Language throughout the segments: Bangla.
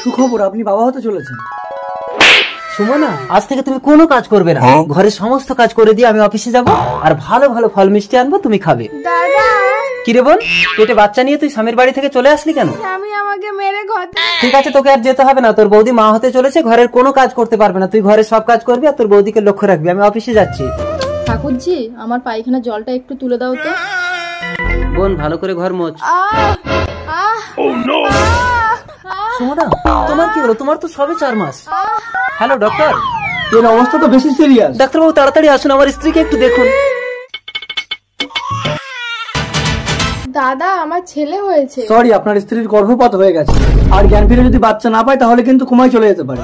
সুখবর, আপনি বাবা হতে চলেছেন। সুমনা, আজ থেকে তুমি কোনো কাজ করবে না, ঘরের সমস্ত কাজ করে দিয়ে আমি অফিসে যাব, আর ভালো ভালো ফল মিষ্টি আনবো, তুমি খাবে। দাদা, কি রে বোন, পেটে বাচ্চা নিয়ে তুই স্বামীর বাড়ি থেকে চলে আসলি কেন? স্বামী আমাকে মেরে ঘর থেকে। ঠিক আছে, তোকে আর যেতে হবে না, তোর বৌদি মা হতে চলেছে, ঘরের কোনো কাজ করতে পারবে না, তুই ঘরের সব কাজ করবি আর তোর বৌদিকে লক্ষ্য রাখবি। আমি অফিসে যাচ্ছি। ঠাকুরজি, আমার পায়খানার জলটা একটু তুলে দাও তো। বোন, ভালো করে ঘর মোছ। সুমনা, তোমার কি হলো? তোমার তো সবে 4 মাস। Hello doctor. এর অবস্থা তো বেশি সিরিয়াস। ডাক্তারবাবু তাড়াতাড়ি আসুন, আমার স্ত্রীকে একটু দেখুন। দাদা, আমার ছেলে হয়েছে। সরি, আপনার স্ত্রীর গর্ভপাত হয়ে গেছে, আর জ্ঞান ফিরে যদি বাচ্চা না পায় তাহলে কিন্তু কোমায় চলে যেতে পারে।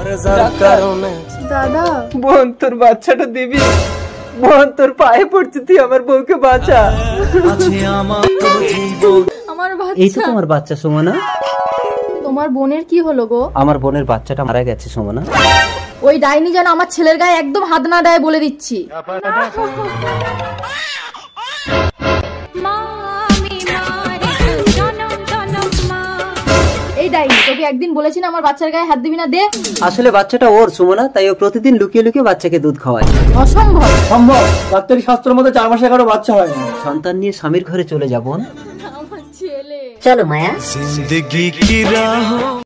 দাদা, বোন, তোর বাচ্চাটা দিবি। বোন, তোর পায়ে পড়ছি, তুই আমার বউকে বাঁচা। আমার এই তো বাচ্চা। তোমার বাচ্চা সুমনা। তোমার বোনের কি হলো গো? আমার বোনের বাচ্চাটা মারা গেছে সুমনা। ওই ডাইনি যেন আমার ছেলের গায়ে একদম হাত না দেয় বলে দিচ্ছি। এই ডাইনি, তোকে একদিন বলেছি না আমার বাচ্চার গায়ে হাত দিবি না, দে। আসলে বাচ্চাটা ওর সুমনা, তাই ও প্রতিদিন লুকিয়ে লুকিয়ে বাচ্চাকে দুধ খাওয়ায়। অসম্ভব। সম্ভব, ডাক্তারি শাস্ত্রের মধ্যে 4 মাসে কারো বাচ্চা হয় না। সন্তান নিয়ে স্বামীর ঘরে চলে যাব। আমার ছেলে। চলো মায়া। जिंदगी की राहों